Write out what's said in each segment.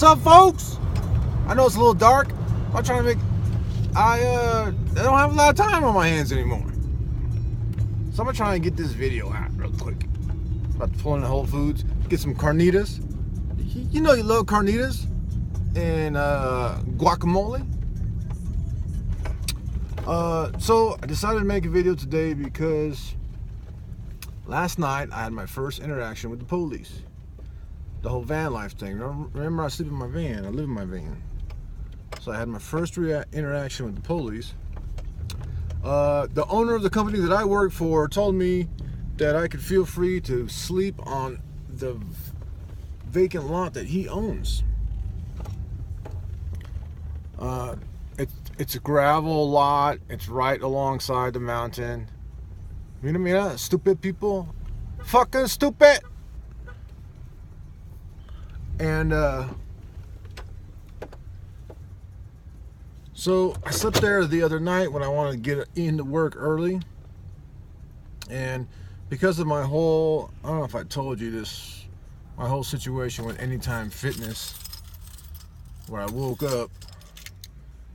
What's up, folks? I know it's a little dark. I'm trying to make. I don't have a lot of time on my hands anymore, so I'm gonna try and get this video out real quick. About to pull in the Whole Foods, get some carnitas. You know you love carnitas and guacamole. So I decided to make a video today because last night I had my first interaction with the police. The whole van life thing. Remember, I sleep in my van. I live in my van. So I had my first interaction with the police. The owner of the company that I work for told me that I could feel free to sleep on the vacant lot that he owns. It's a gravel lot. It's right alongside the mountain. Mira, stupid people. Fucking stupid. And so I slept there the other night when I wanted to get into work early. And because of my whole, I don't know if I told you this, my whole situation with Anytime Fitness, where I woke up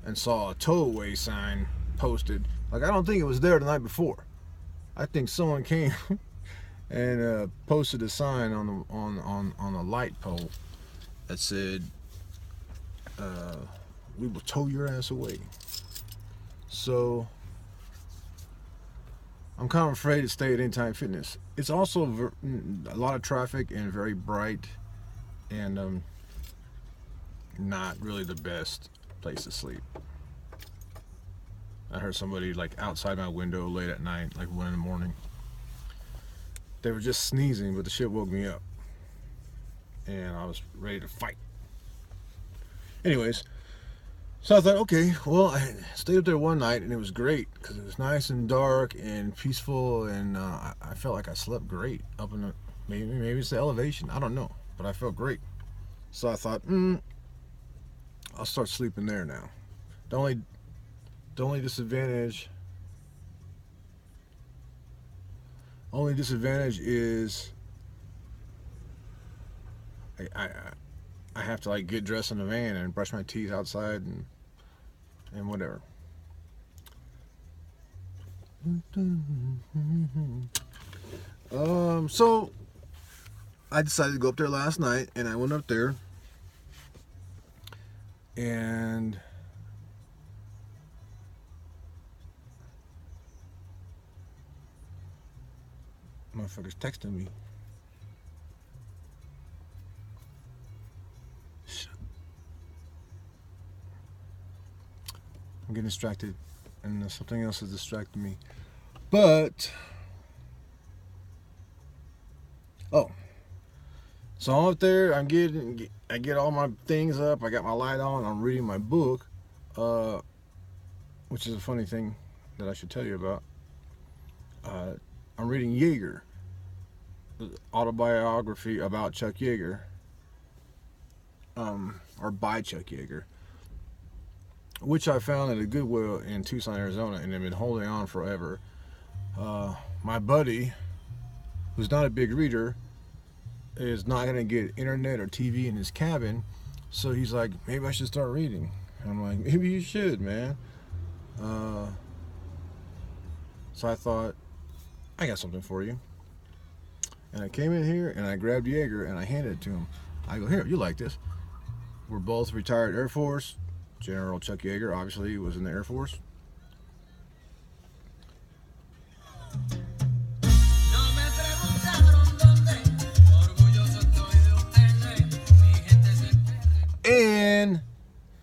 and saw a tow-away sign posted. Like, I don't think it was there the night before. I think someone came and posted a sign on a light pole that said, "We will tow your ass away." So I'm kind of afraid to stay at Anytime Fitness. It's also a lot of traffic and very bright, and not really the best place to sleep. I heard somebody like outside my window late at night, like 1 in the morning. They were just sneezing, but the shit woke me up, and I was ready to fight. Anyways, so I thought, okay, well, I stayed up there one night, and it was great because it was nice and dark and peaceful, and I felt like I slept great up in the, maybe it's the elevation, I don't know, but I felt great. So I thought, I'll start sleeping there now. The only disadvantage is I have to like get dressed in the van and brush my teeth outside and whatever. So I decided to go up there last night, and I went up there, and motherfucker's texting me. I'm getting distracted, and something else is distracting me. But so I'm up there. I get all my things up. I got my light on. I'm reading my book, which is a funny thing that I should tell you about. I'm reading Yeager, the autobiography about Chuck Yeager, or by Chuck Yeager, which I found at a Goodwill in Tucson, Arizona, and I've been holding on forever. My buddy, who's not a big reader, is not going to get internet or TV in his cabin, so he's like, maybe I should start reading. And I'm like, maybe you should, man. So I thought, I got something for you. And I came in here and I grabbed Yeager and I handed it to him. I go, here, you like this. We're both retired Air Force. General Chuck Yeager obviously was in the Air Force. And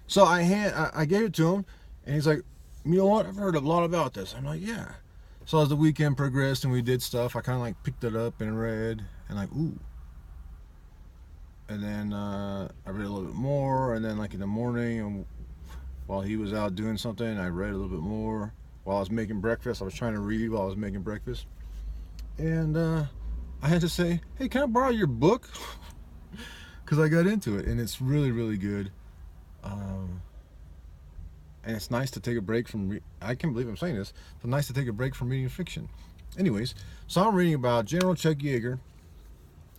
so I gave it to him, and he's like, you know what, I've heard a lot about this. I'm like, yeah. So as the weekend progressed and we did stuff, I kind of like picked it up and read, and like, ooh. And then I read a little bit more, and then like in the morning, and while he was out doing something, I read a little bit more. While I was making breakfast, I was trying to read while I was making breakfast. And I had to say, hey, can I borrow your book? Because I got into it, and it's really, really good. And it's nice to take a break from, I can't believe I'm saying this, it's nice to take a break from reading fiction. Anyways, so I'm reading about General Chuck Yeager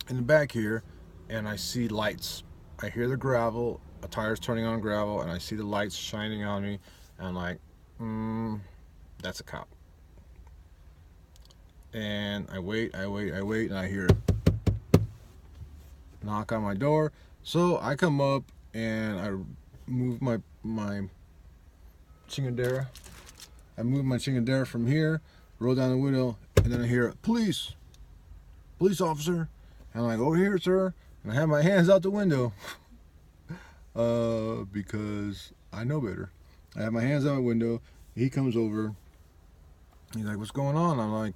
in the back here, and I see lights I hear the gravel, a tire's turning on gravel, and I see the lights shining on me, and I'm like, that's a cop. And I wait, and I hear a knock on my door. So I come up and I move my chingadera. I move my chingadera from here, roll down the window, and then I hear police officer. And I'm like, over here, sir. And I have my hands out the window. Because I know better. I have my hands out the window. He comes over. He's like, what's going on? I'm like,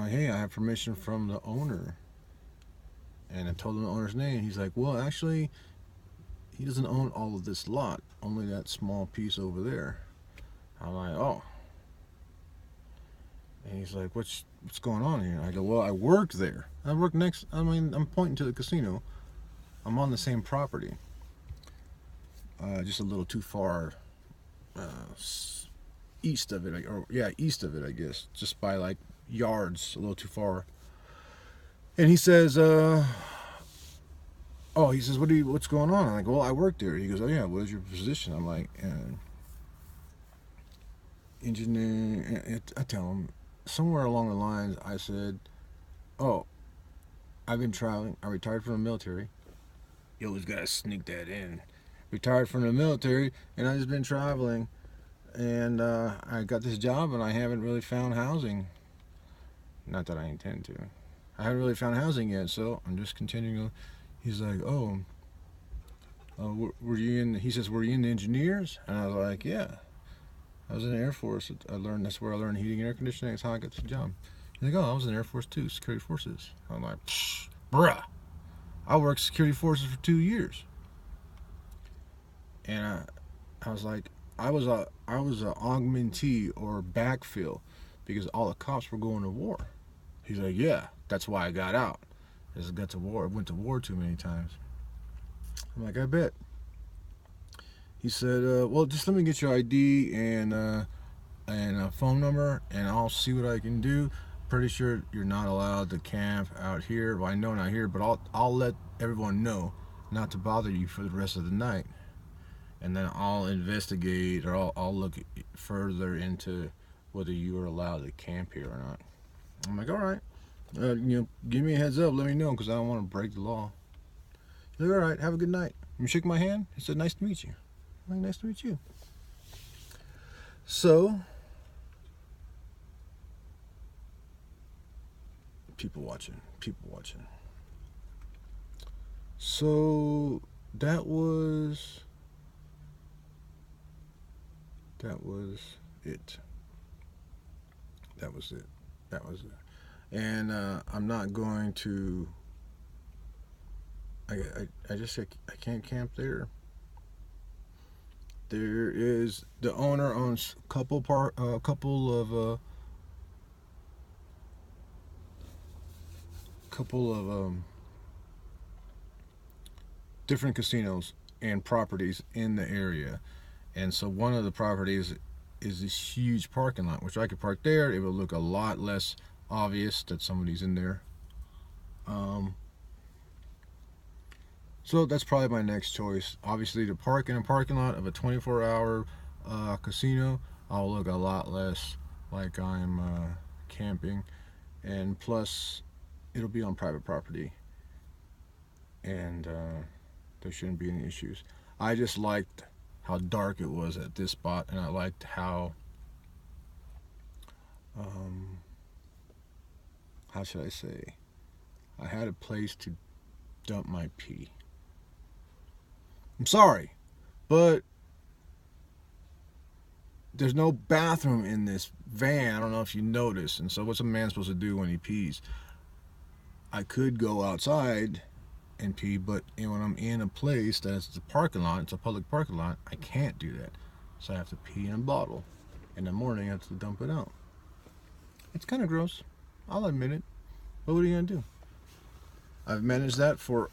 hey, I have permission from the owner. And I told him the owner's name. He's like, well, actually, he doesn't own all of this lot, only that small piece over there. I'm like, oh. And he's like, what's going on here? I go, well, I work there. I work next. I'm pointing to the casino. I'm on the same property. Just a little too far east of it, east of it, I guess, just by like yards, a little too far. And he says, he says, what's going on? I'm like, well, I work there. He goes, oh yeah, what is your position? I'm like, engineer. I tell him, somewhere along the lines, I said, oh, I've been traveling. I retired from the military. You always gotta sneak that in. Retired from the military, and I've just been traveling. And I got this job, and I haven't really found housing. Not that I intend to. I haven't really found housing yet, so I'm just continuing. He's like, oh, were you in? He says, were you in the engineers? And I was like, yeah. I was in the Air Force. That's where I learned heating and air conditioning. That's how I got this job. He's like, oh, I was in the Air Force too, security forces. I'm like, bruh, I worked security forces for 2 years. And I was like, I was a augmentee or backfill because all the cops were going to war. He's like, yeah, that's why I got out. I just got to war. I went to war too many times. I'm like, I bet. He said, well, just let me get your ID and a phone number, and I'll see what I can do. Pretty sure you're not allowed to camp out here. Well, I know not here, but I'll let everyone know not to bother you for the rest of the night. And then I'll investigate, or I'll look further into whether you are allowed to camp here or not. I'm like, all right, give me a heads up, let me know, because I don't want to break the law. He's like, all right, have a good night. You shook my hand. He said, nice to meet you. I'm like, nice to meet you. So, people watching. So that was it. And I'm not going to. I just said I can't camp there. There is the owner owns a couple of different casinos and properties in the area, and so one of the properties is this huge parking lot, which I could park there. It would look a lot less obvious that somebody's in there. So that's probably my next choice. Obviously, to park in a parking lot of a 24-hour casino, I'll look a lot less like I'm camping, and plus, it'll be on private property, and there shouldn't be any issues. I just liked how dark it was at this spot, and I liked how should I say, I had a place to dump my pee. I'm sorry, but there's no bathroom in this van. I don't know if you noticed. And so what's a man supposed to do when he pees? I could go outside and pee, but when I'm in a place that's a parking lot, it's a public parking lot, I can't do that. So I have to pee in a bottle. In the morning, I have to dump it out. It's kind of gross. I'll admit it. But what are you going to do? I've managed that for,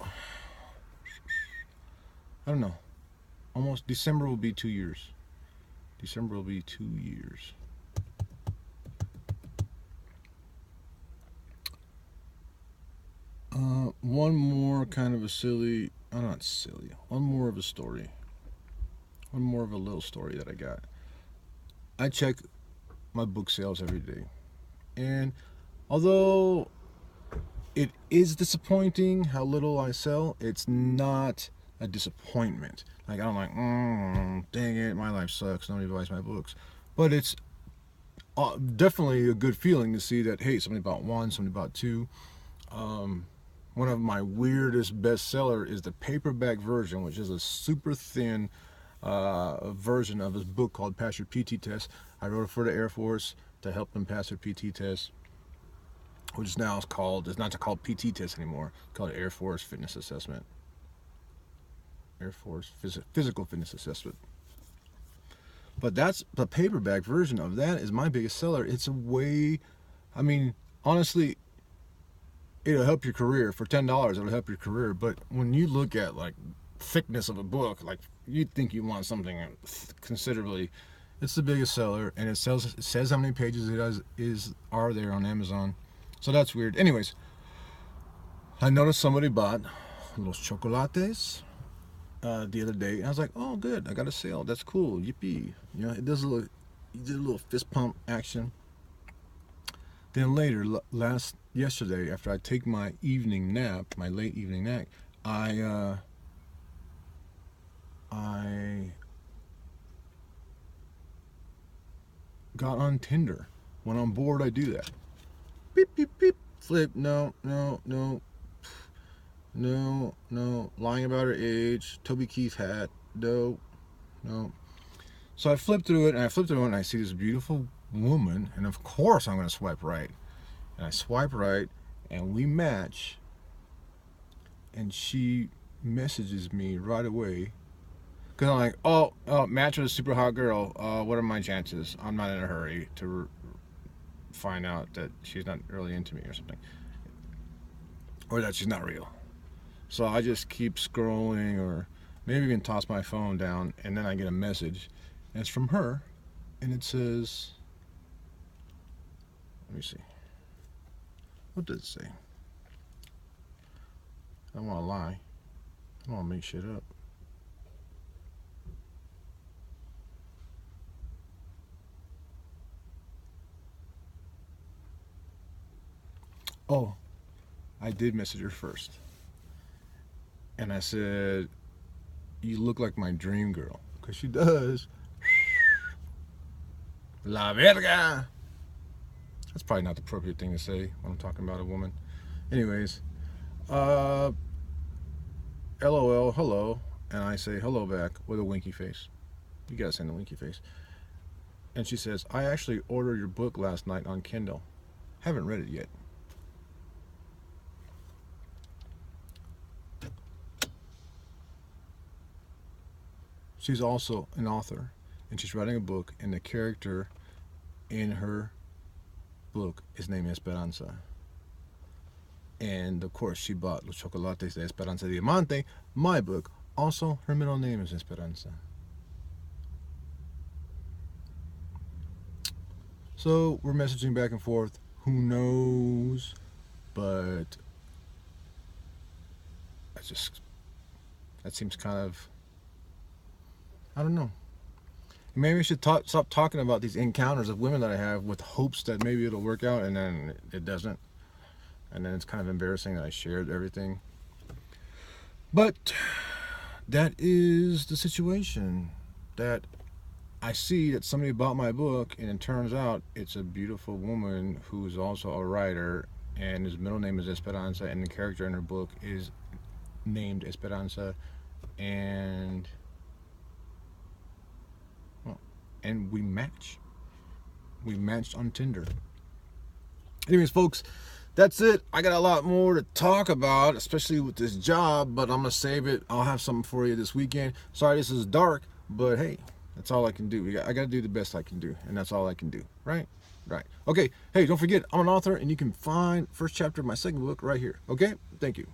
I don't know, almost December will be 2 years. December will be 2 years. One more kind of a silly not silly. One more of a story. One more of a little story that I got. I check my book sales every day. And although it is disappointing how little I sell, it's not a disappointment. Like, I'm like, dang it, my life sucks, nobody buys my books. But it's definitely a good feeling to see that, hey, somebody bought one, somebody bought two. One of my weirdest bestseller is the paperback version, which is a super thin version of his book called Pass Your PT Test. I wrote it for the Air Force to help them pass their PT test, which is now called, it's not called PT test anymore, it's called Air Force Fitness Assessment. Air Force Physical Fitness Assessment. But that's the paperback version of that is my biggest seller. It's a way, I mean, honestly, it'll help your career. For $10, it'll help your career. But when you look at like thickness of a book, like you'd think you want something considerably, it's the biggest seller, and it says how many pages it are there on Amazon. So that's weird. Anyways, I noticed somebody bought Los Chocolates the other day, and I was like, oh good, I got a sale, that's cool, yippee. You know, it does you did a little fist pump action. Then later, yesterday, after I take my evening nap, my late evening nap, I got on Tinder. When I'm bored, I do that. Beep, beep, beep. Flip. No. Lying about her age. Toby Keith hat. No. So I flip through it, and I see this beautiful woman, and of course I'm going to swipe right. And I swipe right, and we match. And she messages me right away. Because I'm like, oh, match with a super hot girl. What are my chances? I'm not in a hurry to find out that she's not really into me or something. Or that she's not real. So I just keep scrolling, or maybe even toss my phone down, and then I get a message. And it's from her, and it says, let me see. What does it say? I don't want to lie. I don't want to make shit up. Oh, I did message her first. And I said, you look like my dream girl. Because she does. La verga. That's probably not the appropriate thing to say when I'm talking about a woman. Anyways, LOL, hello. And I say hello back with a winky face. You gotta send a winky face. And she says, I actually ordered your book last night on Kindle. Haven't read it yet. She's also an author, and she's writing a book, and the character in her book is named Esperanza. And of course, she bought Los Chocolates de Esperanza Diamante, my book. Also, her middle name is Esperanza. So we're messaging back and forth. Who knows? But that seems kind of, I don't know. Maybe I should stop talking about these encounters of women that I have with hopes that maybe it'll work out, and then it doesn't. And then it's kind of embarrassing that I shared everything. But that is the situation. That I see that somebody bought my book, and it turns out it's a beautiful woman who's also a writer, and his middle name is Esperanza, and the character in her book is named Esperanza, and we match. We matched on Tinder. Anyways, folks, that's it. I got a lot more to talk about, especially with this job, but I'm going to save it. I'll have something for you this weekend. Sorry this is dark, but hey, that's all I can do. I got to do the best I can do, and that's all I can do, right? Right. Okay, hey, don't forget, I'm an author, and you can find first chapter of my second book right here. Okay? Thank you.